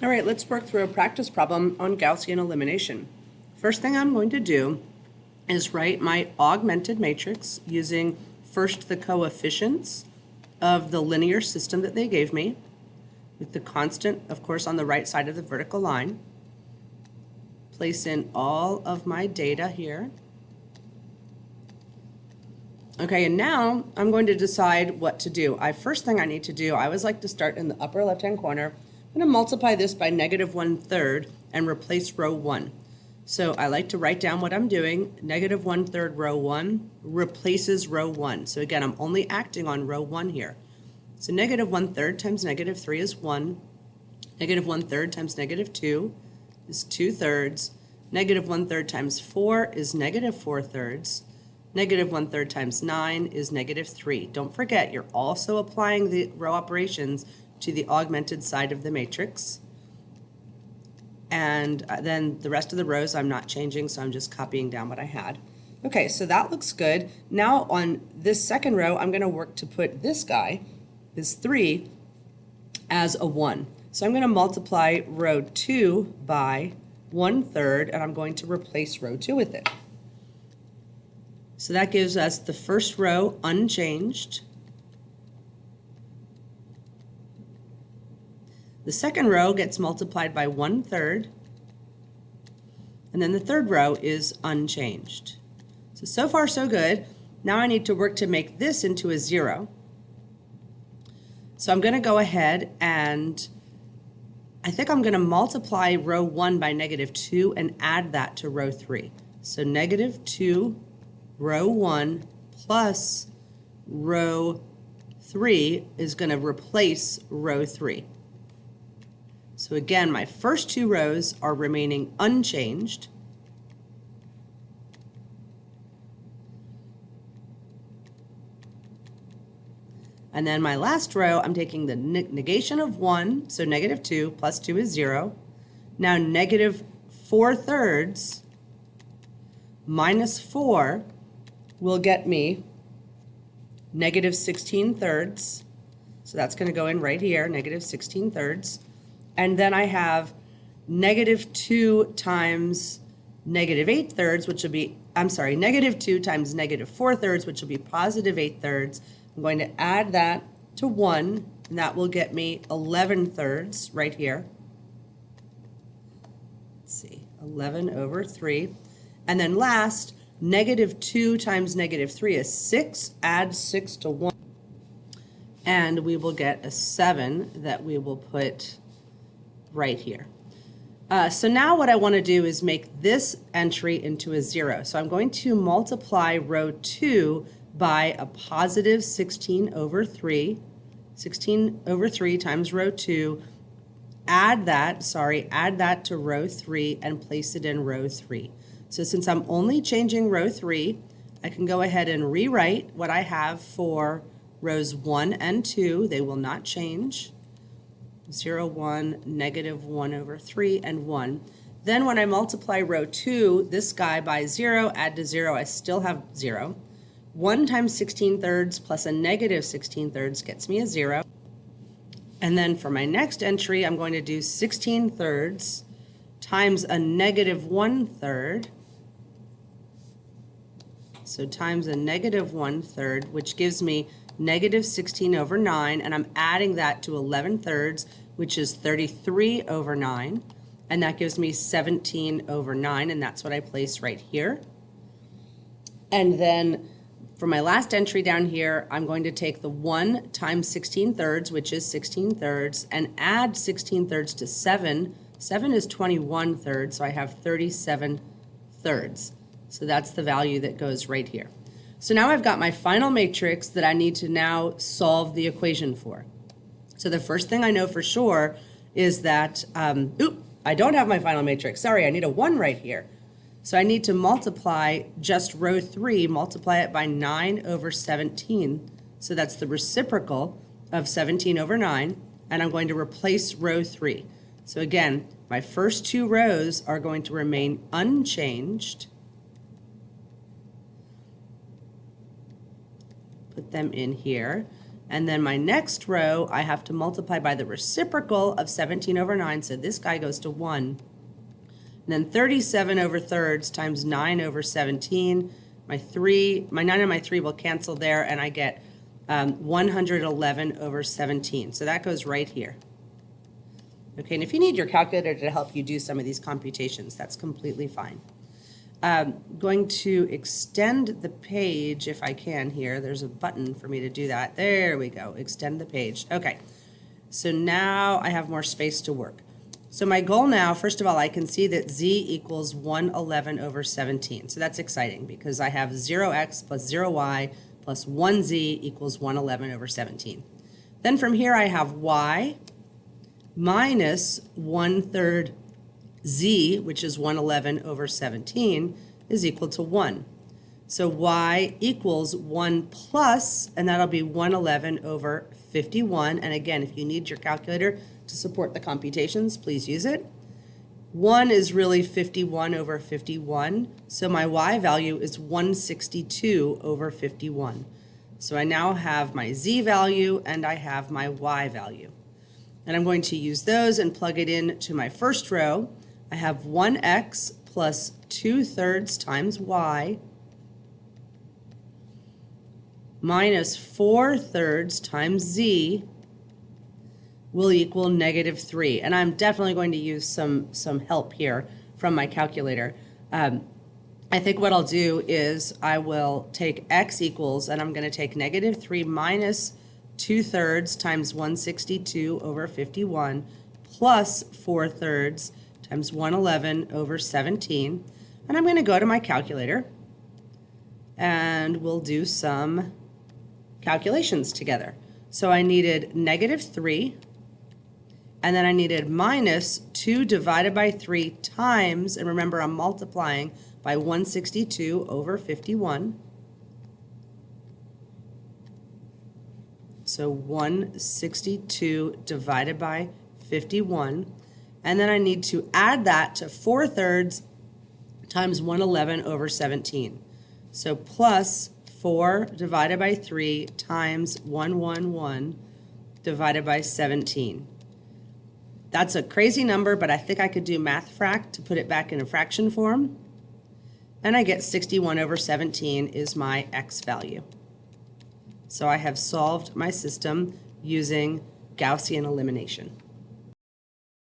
All right, let's work through a practice problem on Gaussian elimination. First thing I'm going to do is write my augmented matrix using first the coefficients of the linear system that they gave me, with the constant, of course, on the right side of the vertical line. Place in all of my data here. Okay, and now I'm going to decide what to do. First thing I need to do, I always like to start in the upper left-hand corner. I'm going to multiply this by -1/3 and replace row 1. So I like to write down what I'm doing. -1/3 row 1 replaces row 1. So again, I'm only acting on row 1 here. So -1/3 times -3 is 1. -1/3 times -2 is 2/3. -1/3 times 4 is -4/3. -1/3 times 9 is -3. Don't forget, you're also applying the row operations to the augmented side of the matrix. And then the rest of the rows I'm not changing, so I'm just copying down what I had. Okay, so that looks good. Now on this second row, I'm going to work to put this guy, this 3, as a 1. So I'm going to multiply row 2 by 1/3, and I'm going to replace row 2 with it. So that gives us the first row unchanged. The second row gets multiplied by 1/3, and then the third row is unchanged. So far so good. Now I need to work to make this into a 0. So I'm going to go ahead and I think I'm going to multiply row 1 by -2 and add that to row 3. So -2 row 1 plus row 3 is going to replace row 3. So again, my first two rows are remaining unchanged. And then my last row, I'm taking the negation of 1, so -2 plus 2 is 0. Now -4/3 minus 4 will get me -16/3. So that's going to go in right here, -16/3. And then I have -2 times -8/3, which will be, -2 times -4/3, which will be +8/3. I'm going to add that to 1, and that will get me 11/3 right here. Let's see, 11/3. And then last, -2 times -3 is 6. Add 6 to 1, and we will get a 7 that we will put right here. So now what I want to do is make this entry into a 0. So I'm going to multiply row 2 by a positive 16/3. 16/3 times row 2. Add that to row 3 and place it in row 3. So since I'm only changing row 3, I can go ahead and rewrite what I have for rows 1 and 2. They will not change. 0, 1, -1/3, and 1. Then when I multiply row 2, this guy by 0, add to 0, I still have 0. 1 times 16/3 plus a -16/3 gets me a 0. And then for my next entry, I'm going to do 16/3 times a -1/3. So times a -1/3, which gives me -16/9, and I'm adding that to 11/3, which is 33/9, and that gives me 17/9, and that's what I place right here. And then for my last entry down here, I'm going to take the 1 times 16/3, which is 16/3, and add 16/3 to 7. 7 is 21/3, so I have 37/3. So that's the value that goes right here. So now I've got my final matrix that I need to now solve the equation for. So the first thing I know for sure is that, I don't have my final matrix. Sorry, I need a 1 right here. So I need to multiply just row 3, multiply it by 9/17. So that's the reciprocal of 17/9, and I'm going to replace row 3. So again, my first two rows are going to remain unchanged. Put them in here. And then my next row, I have to multiply by the reciprocal of 17 over 9, so this guy goes to 1. And then 37 over thirds times 9 over 17. My 9 and my 3 will cancel there, and I get 111 over 17. So that goes right here. Okay, and if you need your calculator to help you do some of these computations, that's completely fine. Going to extend the page if I can here. There's a button for me to do that. There we go, extend the page. Okay, so now I have more space to work. So my goal now, first of all, I can see that z equals 111 over 17. So that's exciting because I have 0x plus 0y plus 1z equals 111 over 17. Then from here I have y minus 1/3 z, which is 111 over 17, is equal to 1. So y equals 1 plus, and that'll be 111 over 51. And again, if you need your calculator to support the computations, please use it. 1 is really 51 over 51, so my y value is 162 over 51. So I now have my z value and I have my y value. And I'm going to use those and plug it in to my first row. I have 1x plus 2/3 times y minus 4/3 times z will equal -3. And I'm definitely going to use some help here from my calculator. I think what I'll do is I will take x equals, and I'm going to take -3 minus 2/3 times 162 over 51 plus 4/3 times 111 over 17. And I'm going to go to my calculator and we'll do some calculations together. So I needed -3, and then I needed minus 2 divided by 3 times, and remember I'm multiplying by 162 over 51. So 162 divided by 51. And then I need to add that to 4/3 times 111 over 17. So plus 4 divided by 3 times 111 divided by 17. That's a crazy number, but I think I could do math-frac to put it back in a fraction form. And I get 61 over 17 is my x value. So I have solved my system using Gaussian elimination.